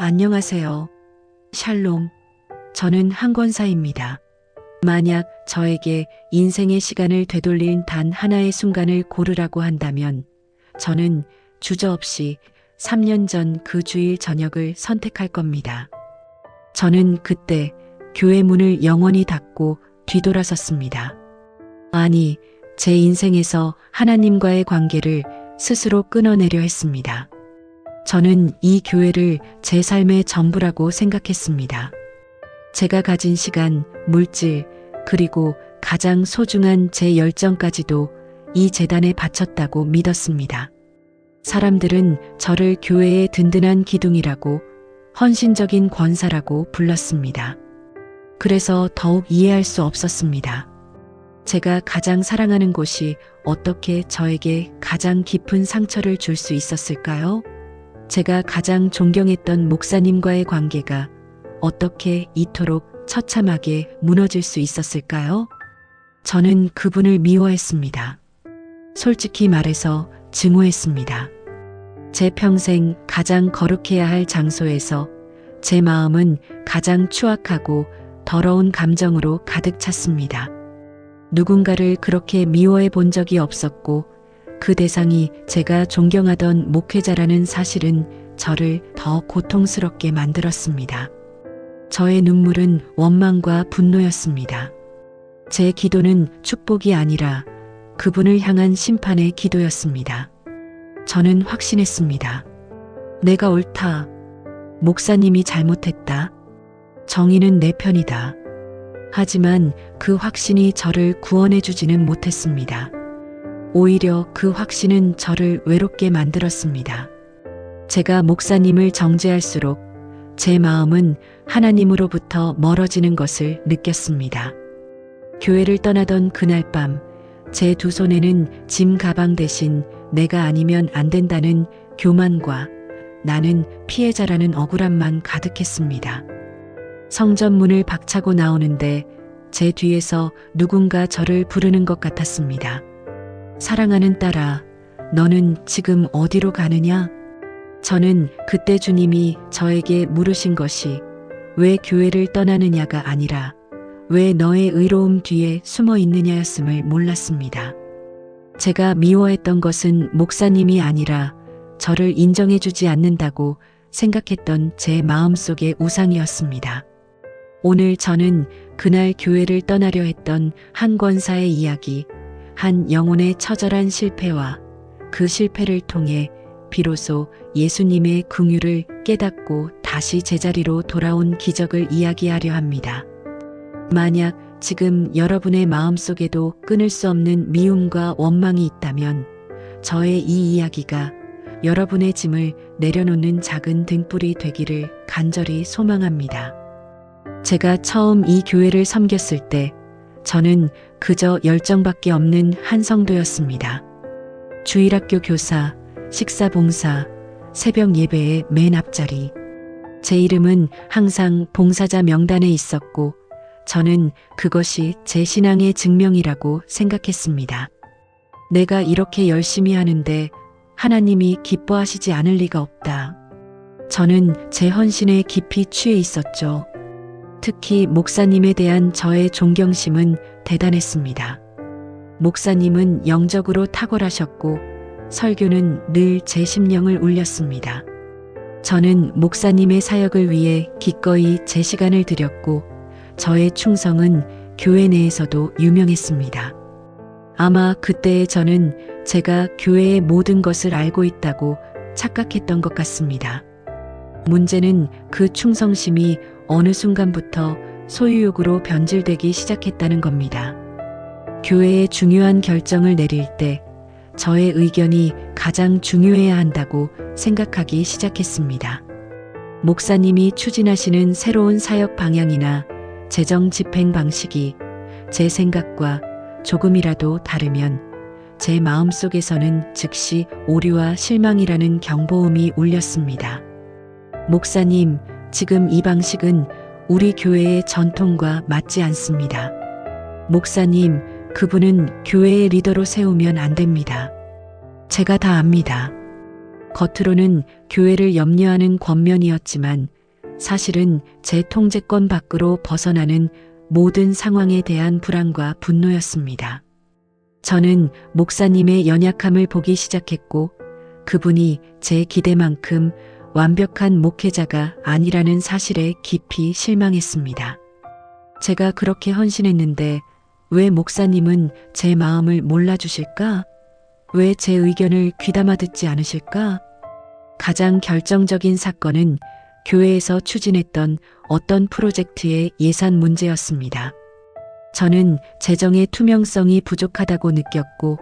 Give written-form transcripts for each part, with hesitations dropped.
안녕하세요. 샬롬. 저는 한 권사입니다. 만약 저에게 인생의 시간을 되돌린 단 하나의 순간을 고르라고 한다면 저는 주저없이 3년 전 그 주일 저녁을 선택할 겁니다. 저는 그때 교회 문을 영원히 닫고 뒤돌아섰습니다. 아니, 제 인생에서 하나님과의 관계를 스스로 끊어내려 했습니다. 저는 이 교회를 제 삶의 전부라고 생각했습니다. 제가 가진 시간, 물질, 그리고 가장 소중한 제 열정까지도 이 재단에 바쳤다고 믿었습니다. 사람들은 저를 교회의 든든한 기둥이라고, 헌신적인 권사라고 불렀습니다. 그래서 더욱 이해할 수 없었습니다. 제가 가장 사랑하는 곳이 어떻게 저에게 가장 깊은 상처를 줄 수 있었을까요? 제가 가장 존경했던 목사님과의 관계가 어떻게 이토록 처참하게 무너질 수 있었을까요? 저는 그분을 미워했습니다. 솔직히 말해서 증오했습니다. 제 평생 가장 거룩해야 할 장소에서 제 마음은 가장 추악하고 더러운 감정으로 가득 찼습니다. 누군가를 그렇게 미워해 본 적이 없었고 그 대상이 제가 존경하던 목회자라는 사실은 저를 더 고통스럽게 만들었습니다. 저의 눈물은 원망과 분노였습니다. 제 기도는 축복이 아니라 그분을 향한 심판의 기도였습니다. 저는 확신했습니다. 내가 옳다. 목사님이 잘못했다. 정의는 내 편이다. 하지만 그 확신이 저를 구원해 주지는 못했습니다. 오히려 그 확신은 저를 외롭게 만들었습니다. 제가 목사님을 정죄할수록 제 마음은 하나님으로부터 멀어지는 것을 느꼈습니다. 교회를 떠나던 그날 밤, 제 두 손에는 짐 가방 대신 내가 아니면 안 된다는 교만과 나는 피해자라는 억울함만 가득했습니다. 성전 문을 박차고 나오는데 제 뒤에서 누군가 저를 부르는 것 같았습니다. 사랑하는 딸아, 너는 지금 어디로 가느냐? 저는 그때 주님이 저에게 물으신 것이 왜 교회를 떠나느냐가 아니라 왜 너의 의로움 뒤에 숨어 있느냐였음을 몰랐습니다. 제가 미워했던 것은 목사님이 아니라 저를 인정해주지 않는다고 생각했던 제 마음속의 우상이었습니다. 오늘 저는 그날 교회를 떠나려 했던 한 권사의 이야기, 한 영혼의 처절한 실패와 그 실패를 통해 비로소 예수님의 긍휼을 깨닫고 다시 제자리로 돌아온 기적을 이야기하려 합니다. 만약 지금 여러분의 마음속에도 끊을 수 없는 미움과 원망이 있다면 저의 이 이야기가 여러분의 짐을 내려놓는 작은 등불이 되기를 간절히 소망합니다. 제가 처음 이 교회를 섬겼을 때 저는 그저 열정밖에 없는 한 성도였습니다. 주일학교 교사, 식사봉사, 새벽 예배의 맨 앞자리. 제 이름은 항상 봉사자 명단에 있었고 저는 그것이 제 신앙의 증명이라고 생각했습니다. 내가 이렇게 열심히 하는데 하나님이 기뻐하시지 않을 리가 없다. 저는 제 헌신에 깊이 취해 있었죠. 특히 목사님에 대한 저의 존경심은 대단했습니다. 목사님은 영적으로 탁월하셨고 설교는 늘 제 심령을 울렸습니다. 저는 목사님의 사역을 위해 기꺼이 제 시간을 들였고 저의 충성은 교회 내에서도 유명했습니다. 아마 그때의 저는 제가 교회의 모든 것을 알고 있다고 착각했던 것 같습니다. 문제는 그 충성심이 어느 순간부터 소유욕으로 변질되기 시작했다는 겁니다. 교회의 중요한 결정을 내릴 때 저의 의견이 가장 중요해야 한다고 생각하기 시작했습니다. 목사님이 추진하시는 새로운 사역 방향이나 재정 집행 방식이 제 생각과 조금이라도 다르면 제 마음속에서는 즉시 오류와 실망이라는 경보음이 울렸습니다. 목사님, 지금 이 방식은 우리 교회의 전통과 맞지 않습니다. 목사님, 그분은 교회의 리더로 세우면 안 됩니다. 제가 다 압니다. 겉으로는 교회를 염려하는 권면이었지만 사실은 제 통제권 밖으로 벗어나는 모든 상황에 대한 불안과 분노였습니다. 저는 목사님의 연약함을 보기 시작했고 그분이 제 기대만큼 완벽한 목회자가 아니라는 사실에 깊이 실망했습니다. 제가 그렇게 헌신했는데 왜 목사님은 제 마음을 몰라주실까? 왜 제 의견을 귀담아 듣지 않으실까? 가장 결정적인 사건은 교회에서 추진했던 어떤 프로젝트의 예산 문제였습니다. 저는 재정의 투명성이 부족하다고 느꼈고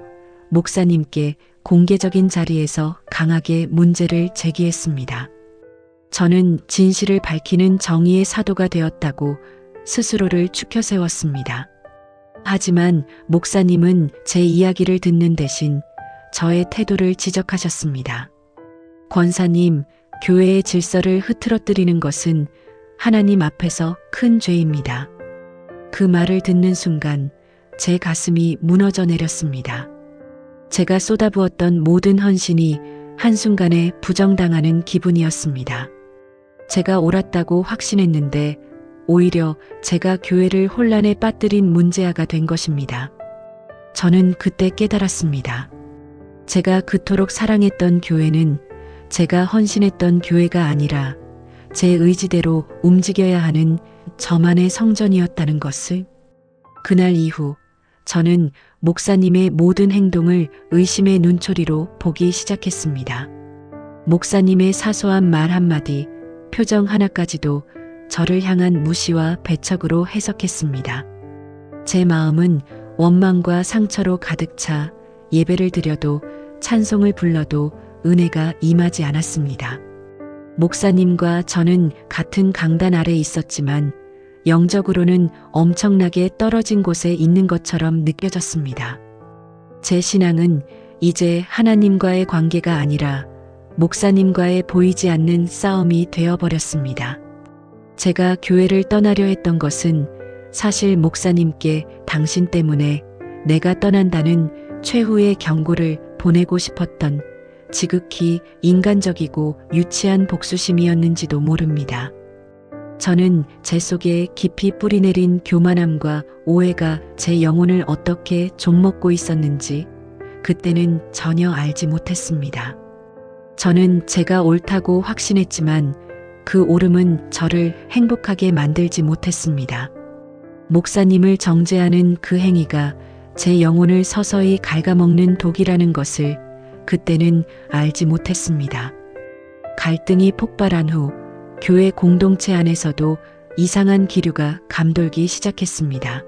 목사님께 공개적인 자리에서 강하게 문제를 제기했습니다. 저는 진실을 밝히는 정의의 사도가 되었다고 스스로를 추켜 세웠습니다. 하지만 목사님은 제 이야기를 듣는 대신 저의 태도를 지적하셨습니다. 권사님, 교회의 질서를 흐트러뜨리는 것은 하나님 앞에서 큰 죄입니다. 그 말을 듣는 순간 제 가슴이 무너져 내렸습니다. 제가 쏟아부었던 모든 헌신이 한순간에 부정당하는 기분이었습니다. 제가 옳았다고 확신했는데 오히려 제가 교회를 혼란에 빠뜨린 문제아가 된 것입니다. 저는 그때 깨달았습니다. 제가 그토록 사랑했던 교회는 제가 헌신했던 교회가 아니라 제 의지대로 움직여야 하는 저만의 성전이었다는 것을. 그날 이후 저는 목사님의 모든 행동을 의심의 눈초리로 보기 시작했습니다. 목사님의 사소한 말 한마디, 표정 하나까지도 저를 향한 무시와 배척으로 해석했습니다. 제 마음은 원망과 상처로 가득 차 예배를 드려도 찬송을 불러도 은혜가 임하지 않았습니다. 목사님과 저는 같은 강단 아래 있었지만 영적으로는 엄청나게 떨어진 곳에 있는 것처럼 느껴졌습니다. 제 신앙은 이제 하나님과의 관계가 아니라 목사님과의 보이지 않는 싸움이 되어버렸습니다. 제가 교회를 떠나려 했던 것은 사실 목사님께 당신 때문에 내가 떠난다는 최후의 경고를 보내고 싶었던 지극히 인간적이고 유치한 복수심이었는지도 모릅니다. 저는 제 속에 깊이 뿌리내린 교만함과 오해가 제 영혼을 어떻게 좀먹고 있었는지 그때는 전혀 알지 못했습니다. 저는 제가 옳다고 확신했지만 그 옳음은 저를 행복하게 만들지 못했습니다. 목사님을 정죄하는 그 행위가 제 영혼을 서서히 갉아먹는 독이라는 것을 그때는 알지 못했습니다. 갈등이 폭발한 후 교회 공동체 안에서도 이상한 기류가 감돌기 시작했습니다.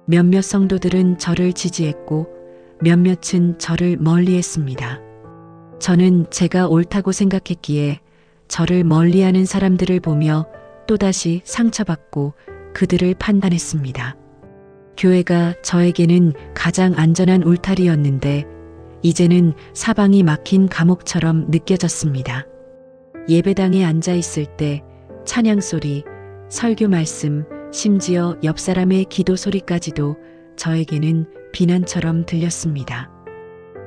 몇몇 성도들은 저를 지지했고 몇몇은 저를 멀리했습니다. 저는 제가 옳다고 생각했기에 저를 멀리하는 사람들을 보며 또다시 상처받고 그들을 판단했습니다. 교회가 저에게는 가장 안전한 울타리였는데 이제는 사방이 막힌 감옥처럼 느껴졌습니다. 예배당에 앉아 있을 때 찬양 소리, 설교 말씀, 심지어 옆 사람의 기도 소리까지도 저에게는 비난처럼 들렸습니다.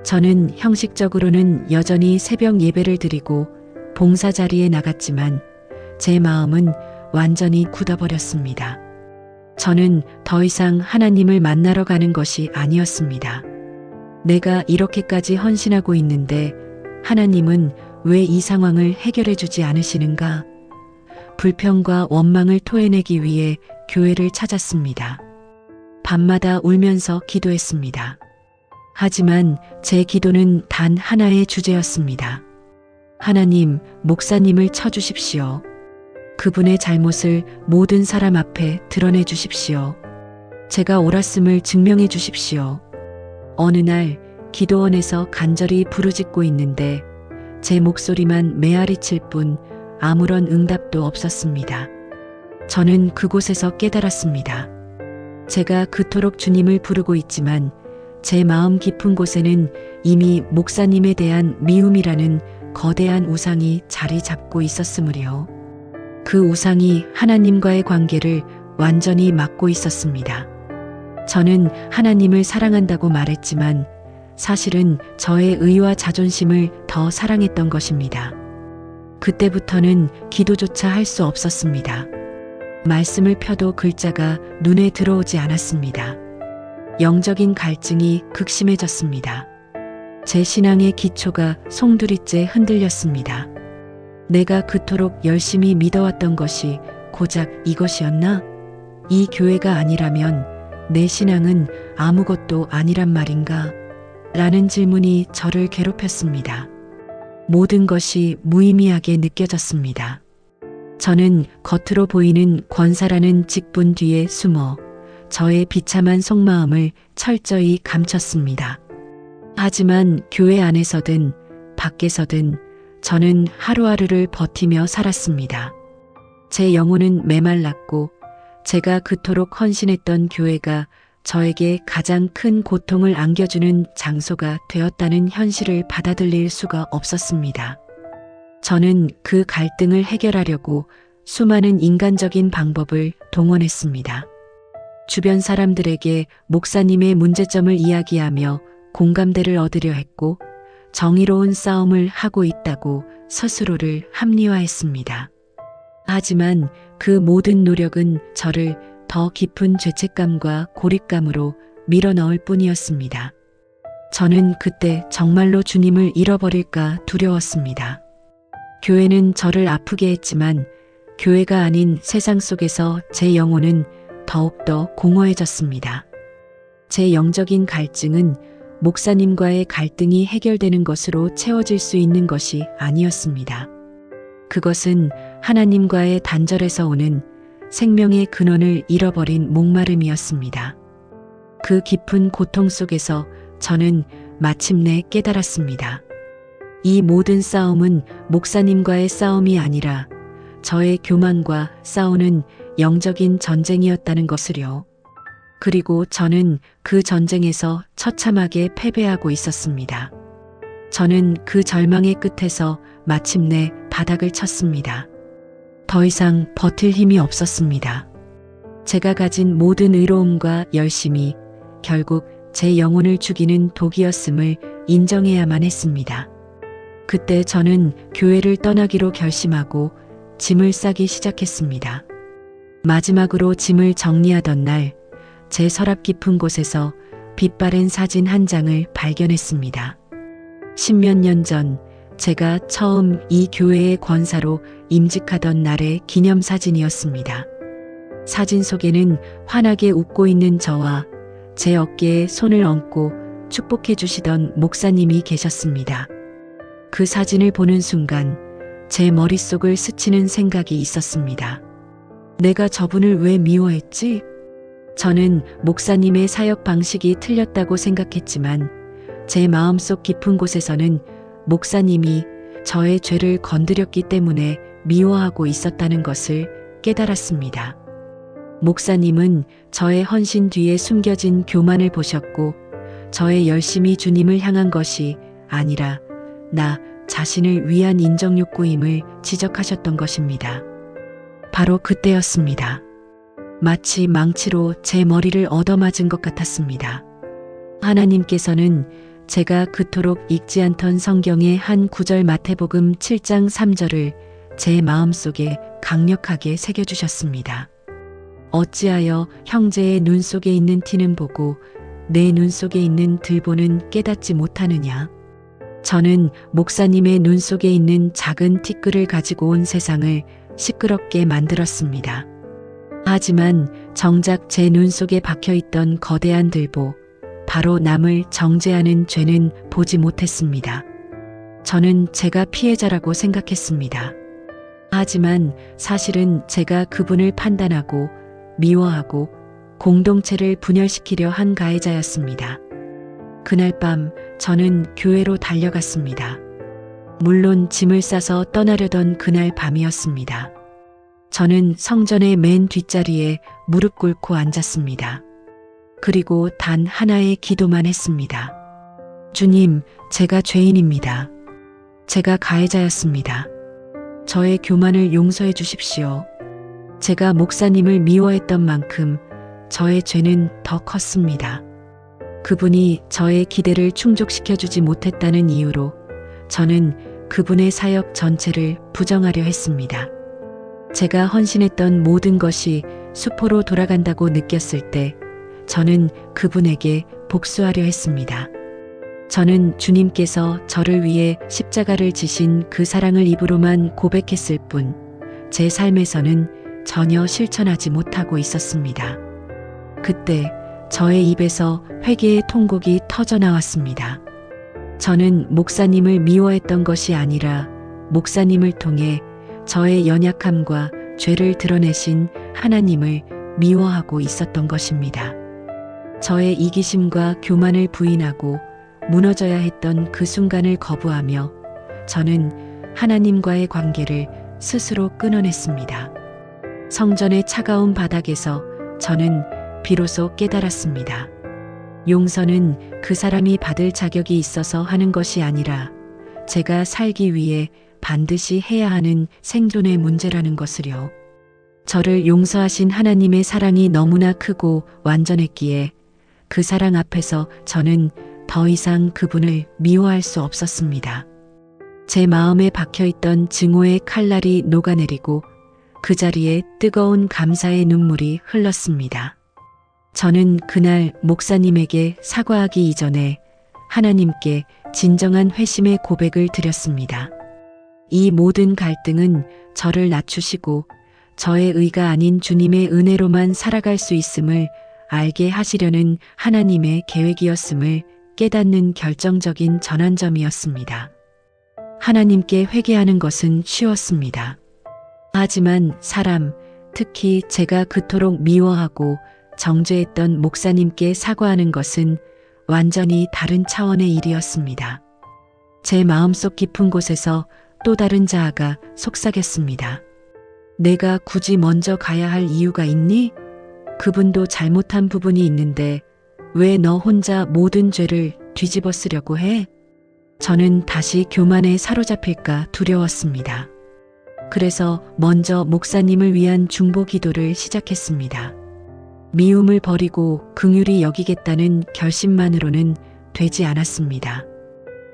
저는 형식적으로는 여전히 새벽 예배를 드리고 봉사 자리에 나갔지만 제 마음은 완전히 굳어버렸습니다. 저는 더 이상 하나님을 만나러 가는 것이 아니었습니다. 내가 이렇게까지 헌신하고 있는데 하나님은 왜 이 상황을 해결해 주지 않으시는가? 불평과 원망을 토해내기 위해 교회를 찾았습니다. 밤마다 울면서 기도했습니다. 하지만 제 기도는 단 하나의 주제였습니다. 하나님, 목사님을 쳐주십시오. 그분의 잘못을 모든 사람 앞에 드러내 주십시오. 제가 옳았음을 증명해 주십시오. 어느 날 기도원에서 간절히 부르짖고 있는데 제 목소리만 메아리칠 뿐 아무런 응답도 없었습니다. 저는 그곳에서 깨달았습니다. 제가 그토록 주님을 부르고 있지만 제 마음 깊은 곳에는 이미 목사님에 대한 미움이라는 거대한 우상이 자리 잡고 있었으므리요. 그 우상이 하나님과의 관계를 완전히 막고 있었습니다. 저는 하나님을 사랑한다고 말했지만 사실은 저의 의와 자존심을 더 사랑했던 것입니다. 그때부터는 기도조차 할 수 없었습니다. 말씀을 펴도 글자가 눈에 들어오지 않았습니다. 영적인 갈증이 극심해졌습니다. 제 신앙의 기초가 송두리째 흔들렸습니다. 내가 그토록 열심히 믿어왔던 것이 고작 이것이었나? 이 교회가 아니라면 내 신앙은 아무것도 아니란 말인가? 라는 질문이 저를 괴롭혔습니다. 모든 것이 무의미하게 느껴졌습니다. 저는 겉으로 보이는 권사라는 직분 뒤에 숨어 저의 비참한 속마음을 철저히 감췄습니다. 하지만 교회 안에서든 밖에서든 저는 하루하루를 버티며 살았습니다. 제 영혼은 메말랐고 제가 그토록 헌신했던 교회가 저에게 가장 큰 고통을 안겨주는 장소가 되었다는 현실을 받아들일 수가 없었습니다. 저는 그 갈등을 해결하려고 수많은 인간적인 방법을 동원했습니다. 주변 사람들에게 목사님의 문제점을 이야기하며 공감대를 얻으려 했고 정의로운 싸움을 하고 있다고 스스로를 합리화했습니다. 하지만 그 모든 노력은 저를 더 깊은 죄책감과 고립감으로 밀어넣을 뿐이었습니다. 저는 그때 정말로 주님을 잃어버릴까 두려웠습니다. 교회는 저를 아프게 했지만 교회가 아닌 세상 속에서 제 영혼은 더욱더 공허해졌습니다. 제 영적인 갈증은 목사님과의 갈등이 해결되는 것으로 채워질 수 있는 것이 아니었습니다. 그것은 하나님과의 단절에서 오는 생명의 근원을 잃어버린 목마름이었습니다. 그 깊은 고통 속에서 저는 마침내 깨달았습니다. 이 모든 싸움은 목사님과의 싸움이 아니라 저의 교만과 싸우는 영적인 전쟁이었다는 것을요. 그리고 저는 그 전쟁에서 처참하게 패배하고 있었습니다. 저는 그 절망의 끝에서 마침내 바닥을 쳤습니다. 더 이상 버틸 힘이 없었습니다. 제가 가진 모든 의로움과 열심이 결국 제 영혼을 죽이는 독이었음을 인정해야만 했습니다. 그때 저는 교회를 떠나기로 결심하고 짐을 싸기 시작했습니다. 마지막으로 짐을 정리하던 날, 제 서랍 깊은 곳에서 빛바랜 사진 한 장을 발견했습니다. 10몇 년 전 제가 처음 이 교회의 권사로 임직하던 날의 기념사진이었습니다. 사진 속에는 환하게 웃고 있는 저와 제 어깨에 손을 얹고 축복해 주시던 목사님이 계셨습니다. 그 사진을 보는 순간 제 머릿속을 스치는 생각이 있었습니다. 내가 저분을 왜 미워했지? 저는 목사님의 사역 방식이 틀렸다고 생각했지만 제 마음속 깊은 곳에서는 목사님이 저의 죄를 건드렸기 때문에 미워하고 있었다는 것을 깨달았습니다. 목사님은 저의 헌신 뒤에 숨겨진 교만을 보셨고 저의 열심이 주님을 향한 것이 아니라 나 자신을 위한 인정 욕구임을 지적하셨던 것입니다. 바로 그때였습니다. 마치 망치로 제 머리를 얻어맞은 것 같았습니다. 하나님께서는 제가 그토록 읽지 않던 성경의 한 구절 마태복음 7장 3절을 제 마음속에 강력하게 새겨주셨습니다. 어찌하여 형제의 눈 속에 있는 티는 보고 내 눈 속에 있는 들보는 깨닫지 못하느냐. 저는 목사님의 눈 속에 있는 작은 티끌을 가지고 온 세상을 시끄럽게 만들었습니다. 하지만 정작 제 눈 속에 박혀있던 거대한 들보, 바로 남을 정죄하는 죄는 보지 못했습니다. 저는 제가 피해자라고 생각했습니다. 하지만 사실은 제가 그분을 판단하고 미워하고 공동체를 분열시키려 한 가해자였습니다. 그날 밤 저는 교회로 달려갔습니다. 물론 짐을 싸서 떠나려던 그날 밤이었습니다. 저는 성전의 맨 뒷자리에 무릎 꿇고 앉았습니다. 그리고 단 하나의 기도만 했습니다. 주님, 제가 죄인입니다. 제가 가해자였습니다. 저의 교만을 용서해 주십시오. 제가 목사님을 미워했던 만큼 저의 죄는 더 컸습니다. 그분이 저의 기대를 충족시켜주지 못했다는 이유로 저는 그분의 사역 전체를 부정하려 했습니다. 제가 헌신했던 모든 것이 수포로 돌아간다고 느꼈을 때 저는 그분에게 복수하려 했습니다. 저는 주님께서 저를 위해 십자가를 지신 그 사랑을 입으로만 고백했을 뿐 제 삶에서는 전혀 실천하지 못하고 있었습니다. 그때 저의 입에서 회개의 통곡이 터져 나왔습니다. 저는 목사님을 미워했던 것이 아니라 목사님을 통해 저의 연약함과 죄를 드러내신 하나님을 미워하고 있었던 것입니다. 저의 이기심과 교만을 부인하고 무너져야 했던 그 순간을 거부하며 저는 하나님과의 관계를 스스로 끊어냈습니다. 성전의 차가운 바닥에서 저는 비로소 깨달았습니다. 용서는 그 사람이 받을 자격이 있어서 하는 것이 아니라 제가 살기 위해 반드시 해야 하는 생존의 문제라는 것을요. 저를 용서하신 하나님의 사랑이 너무나 크고 완전했기에 그 사랑 앞에서 저는 더 이상 그분을 미워할 수 없었습니다. 제 마음에 박혀있던 증오의 칼날이 녹아내리고 그 자리에 뜨거운 감사의 눈물이 흘렀습니다. 저는 그날 목사님에게 사과하기 이전에 하나님께 진정한 회심의 고백을 드렸습니다. 이 모든 갈등은 저를 낮추시고 저의 의가 아닌 주님의 은혜로만 살아갈 수 있음을 알게 하시려는 하나님의 계획이었음을 깨닫는 결정적인 전환점이었습니다. 하나님께 회개하는 것은 쉬웠습니다. 하지만 사람, 특히 제가 그토록 미워하고 정죄했던 목사님께 사과하는 것은 완전히 다른 차원의 일이었습니다. 제 마음속 깊은 곳에서 또 다른 자아가 속삭였습니다. 내가 굳이 먼저 가야 할 이유가 있니? 그분도 잘못한 부분이 있는데 왜 너 혼자 모든 죄를 뒤집어 쓰려고 해? 저는 다시 교만에 사로잡힐까 두려웠습니다. 그래서 먼저 목사님을 위한 중보 기도를 시작했습니다. 미움을 버리고 긍휼히 여기겠다는 결심만으로는 되지 않았습니다.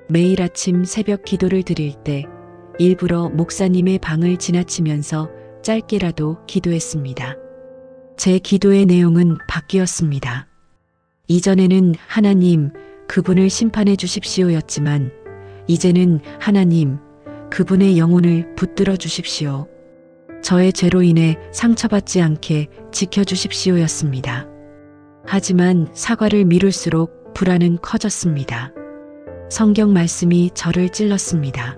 매일 아침 새벽 기도를 드릴 때 일부러 목사님의 방을 지나치면서 짧게라도 기도했습니다. 제 기도의 내용은 바뀌었습니다. 이전에는 하나님, 그분을 심판해 주십시오였지만 이제는 하나님, 그분의 영혼을 붙들어 주십시오. 저의 죄로 인해 상처받지 않게 지켜주십시오였습니다. 하지만 사과를 미룰수록 불안은 커졌습니다. 성경 말씀이 저를 찔렀습니다.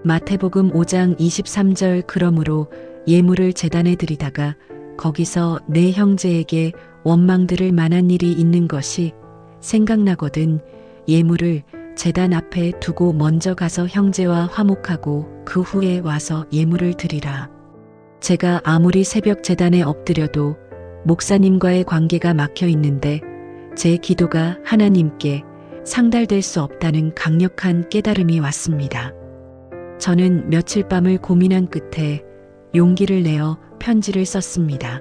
마태복음 5장 23절 그러므로 예물을 제단에 드리다가 거기서 내 형제에게 원망들을 만한 일이 있는 것이 생각나거든 예물을 제단 앞에 두고 먼저 가서 형제와 화목하고 그 후에 와서 예물을 드리라. 제가 아무리 새벽 제단에 엎드려도 목사님과의 관계가 막혀 있는데 제 기도가 하나님께 상달될 수 없다는 강력한 깨달음이 왔습니다. 저는 며칠 밤을 고민한 끝에 용기를 내어 편지를 썼습니다.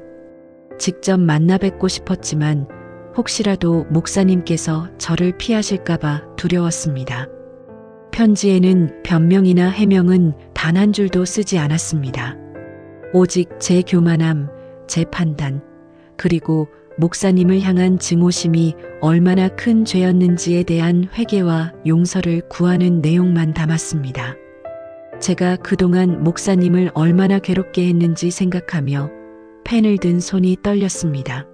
직접 만나 뵙고 싶었지만 혹시라도 목사님께서 저를 피하실까봐 두려웠습니다. 편지에는 변명이나 해명은 단 한 줄도 쓰지 않았습니다. 오직 제 교만함, 제 판단, 그리고 목사님을 향한 증오심이 얼마나 큰 죄였는지에 대한 회개와 용서를 구하는 내용만 담았습니다. 제가 그동안 목사님을 얼마나 괴롭게 했는지 생각하며 펜을 든 손이 떨렸습니다.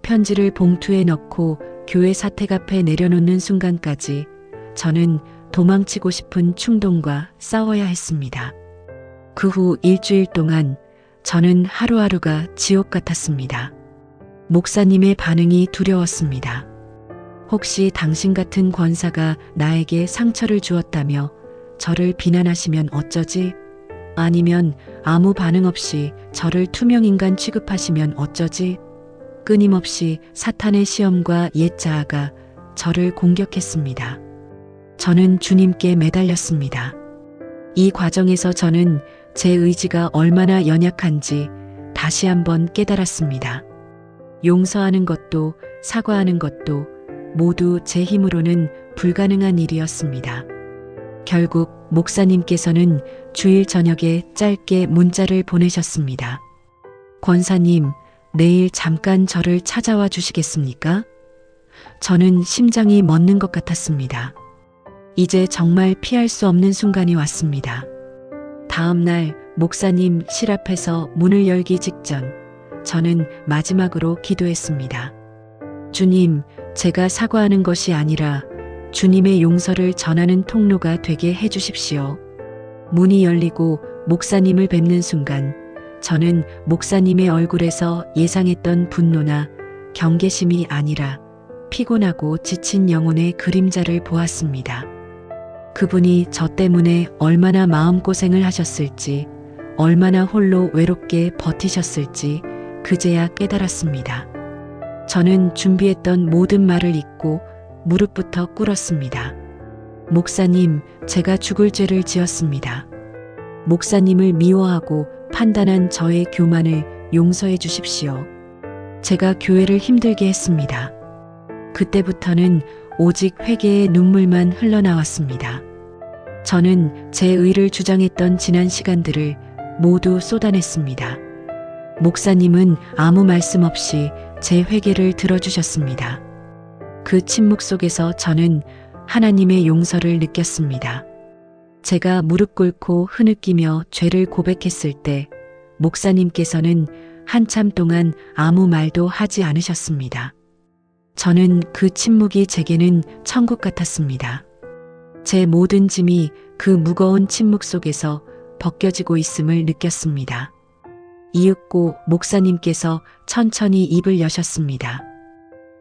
편지를 봉투에 넣고 교회 사택 앞에 내려놓는 순간까지 저는 도망치고 싶은 충동과 싸워야 했습니다. 그 후 일주일 동안 저는 하루하루가 지옥 같았습니다. 목사님의 반응이 두려웠습니다. 혹시 당신 같은 권사가 나에게 상처를 주었다며 저를 비난하시면 어쩌지? 아니면 아무 반응 없이 저를 투명인간 취급하시면 어쩌지? 끊임없이 사탄의 시험과 옛 자아가 저를 공격했습니다. 저는 주님께 매달렸습니다. 이 과정에서 저는 제 의지가 얼마나 연약한지 다시 한번 깨달았습니다. 용서하는 것도 사과하는 것도 모두 제 힘으로는 불가능한 일이었습니다. 결국 목사님께서는 주일 저녁에 짧게 문자를 보내셨습니다. 권사님, 내일 잠깐 저를 찾아와 주시겠습니까? 저는 심장이 멎는 것 같았습니다. 이제 정말 피할 수 없는 순간이 왔습니다. 다음 날 목사님 실 앞에서 문을 열기 직전 저는 마지막으로 기도했습니다. 주님, 제가 사과하는 것이 아니라 주님의 용서를 전하는 통로가 되게 해주십시오. 문이 열리고 목사님을 뵙는 순간 저는 목사님의 얼굴에서 예상했던 분노나 경계심이 아니라 피곤하고 지친 영혼의 그림자를 보았습니다. 그분이 저 때문에 얼마나 마음고생을 하셨을지, 얼마나 홀로 외롭게 버티셨을지 그제야 깨달았습니다. 저는 준비했던 모든 말을 잊고 무릎부터 꿇었습니다. 목사님, 제가 죽을 죄를 지었습니다. 목사님을 미워하고 판단한 저의 교만을 용서해 주십시오. 제가 교회를 힘들게 했습니다. 그때부터는 오직 회개의 눈물만 흘러나왔습니다. 저는 제 의를 주장했던 지난 시간들을 모두 쏟아냈습니다. 목사님은 아무 말씀 없이 제 회개를 들어주셨습니다. 그 침묵 속에서 저는 하나님의 용서를 느꼈습니다. 제가 무릎 꿇고 흐느끼며 죄를 고백했을 때 목사님께서는 한참 동안 아무 말도 하지 않으셨습니다. 저는 그 침묵이 제게는 천국 같았습니다. 제 모든 짐이 그 무거운 침묵 속에서 벗겨지고 있음을 느꼈습니다. 이윽고 목사님께서 천천히 입을 여셨습니다.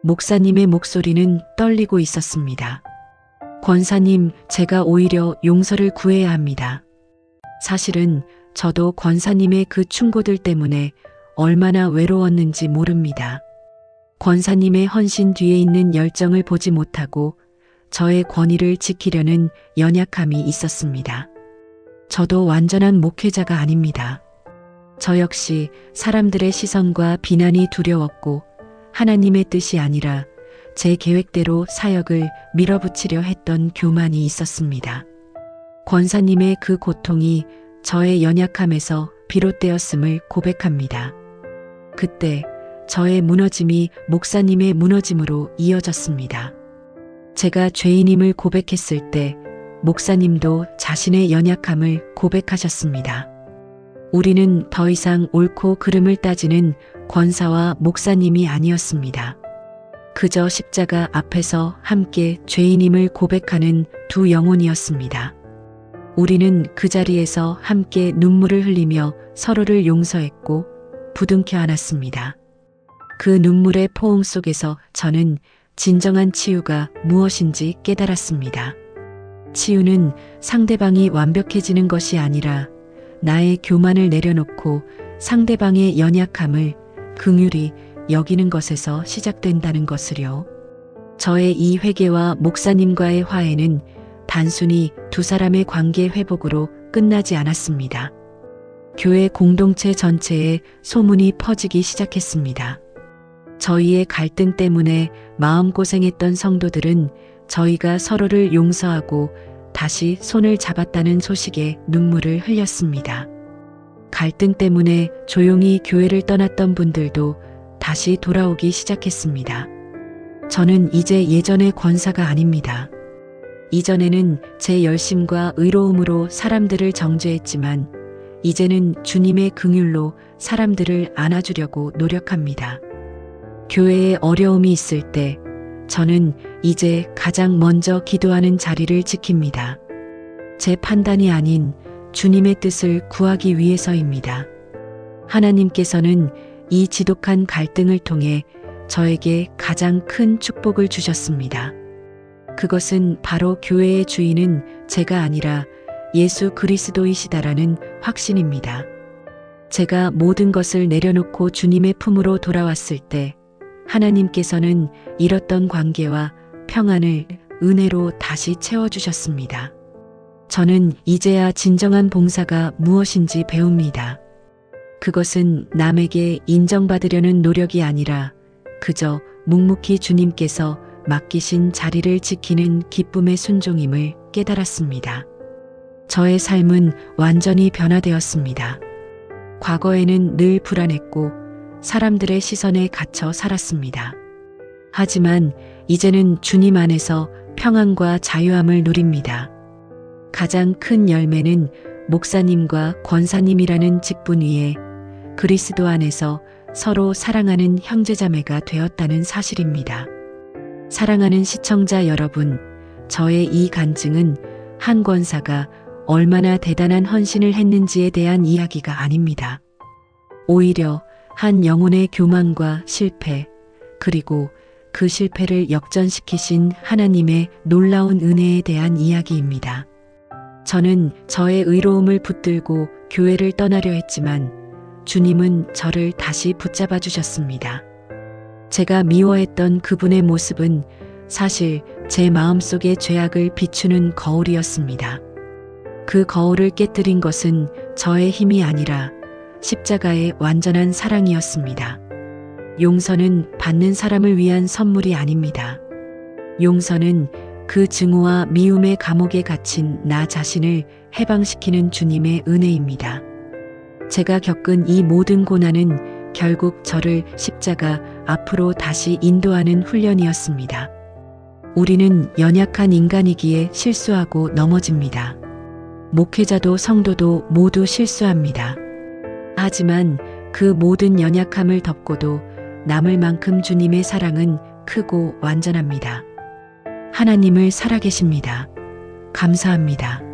목사님의 목소리는 떨리고 있었습니다. 권사님, 제가 오히려 용서를 구해야 합니다. 사실은 저도 권사님의 그 충고들 때문에 얼마나 외로웠는지 모릅니다. 권사님의 헌신 뒤에 있는 열정을 보지 못하고 저의 권위를 지키려는 연약함이 있었습니다. 저도 완전한 목회자가 아닙니다. 저 역시 사람들의 시선과 비난이 두려웠고 하나님의 뜻이 아니라 제 계획대로 사역을 밀어붙이려 했던 교만이 있었습니다. 권사님의 그 고통이 저의 연약함에서 비롯되었음을 고백합니다. 그때 저의 무너짐이 목사님의 무너짐으로 이어졌습니다. 제가 죄인임을 고백했을 때 목사님도 자신의 연약함을 고백하셨습니다. 우리는 더 이상 옳고 그름을 따지는 권사와 목사님이 아니었습니다. 그저 십자가 앞에서 함께 죄인임을 고백하는 두 영혼이었습니다. 우리는 그 자리에서 함께 눈물을 흘리며 서로를 용서했고 부둥켜 안았습니다. 그 눈물의 포옹 속에서 저는 진정한 치유가 무엇인지 깨달았습니다. 치유는 상대방이 완벽해지는 것이 아니라 나의 교만을 내려놓고 상대방의 연약함을 긍휼히 여기는 것에서 시작된다는 것을요. 저의 이 회개와 목사님과의 화해는 단순히 두 사람의 관계 회복으로 끝나지 않았습니다. 교회 공동체 전체에 소문이 퍼지기 시작했습니다. 저희의 갈등 때문에 마음고생했던 성도들은 저희가 서로를 용서하고 다시 손을 잡았다는 소식에 눈물을 흘렸습니다. 갈등 때문에 조용히 교회를 떠났던 분들도 다시 돌아오기 시작했습니다. 저는 이제 예전의 권사가 아닙니다. 이전에는 제 열심과 의로움으로 사람들을 정죄했지만 이제는 주님의 긍휼로 사람들을 안아주려고 노력합니다. 교회에 어려움이 있을 때 저는 이제 가장 먼저 기도하는 자리를 지킵니다. 제 판단이 아닌 주님의 뜻을 구하기 위해서입니다. 하나님께서는 이 지독한 갈등을 통해 저에게 가장 큰 축복을 주셨습니다. 그것은 바로 교회의 주인은 제가 아니라 예수 그리스도이시다라는 확신입니다. 제가 모든 것을 내려놓고 주님의 품으로 돌아왔을 때 하나님께서는 잃었던 관계와 평안을 은혜로 다시 채워주셨습니다. 저는 이제야 진정한 봉사가 무엇인지 배웁니다. 그것은 남에게 인정받으려는 노력이 아니라 그저 묵묵히 주님께서 맡기신 자리를 지키는 기쁨의 순종임을 깨달았습니다. 저의 삶은 완전히 변화되었습니다. 과거에는 늘 불안했고 사람들의 시선에 갇혀 살았습니다. 하지만 이제는 주님 안에서 평안과 자유함을 누립니다. 가장 큰 열매는 목사님과 권사님이라는 직분 위에 그리스도 안에서 서로 사랑하는 형제자매가 되었다는 사실입니다. 사랑하는 시청자 여러분, 저의 이 간증은 한 권사가 얼마나 대단한 헌신을 했는지에 대한 이야기가 아닙니다. 오히려 한 영혼의 교만과 실패, 그리고 그 실패를 역전시키신 하나님의 놀라운 은혜에 대한 이야기입니다. 저는 저의 의로움을 붙들고 교회를 떠나려 했지만 주님은 저를 다시 붙잡아 주셨습니다. 제가 미워했던 그분의 모습은 사실 제 마음속의 죄악을 비추는 거울이었습니다. 그 거울을 깨뜨린 것은 저의 힘이 아니라 십자가의 완전한 사랑이었습니다. 용서는 받는 사람을 위한 선물이 아닙니다. 용서는 그 증오와 미움의 감옥에 갇힌 나 자신을 해방시키는 주님의 은혜입니다. 제가 겪은 이 모든 고난은 결국 저를 십자가 앞으로 다시 인도하는 훈련이었습니다. 우리는 연약한 인간이기에 실수하고 넘어집니다. 목회자도 성도도 모두 실수합니다. 하지만 그 모든 연약함을 덮고도 남을 만큼 주님의 사랑은 크고 완전합니다. 하나님을 살아계십니다. 감사합니다.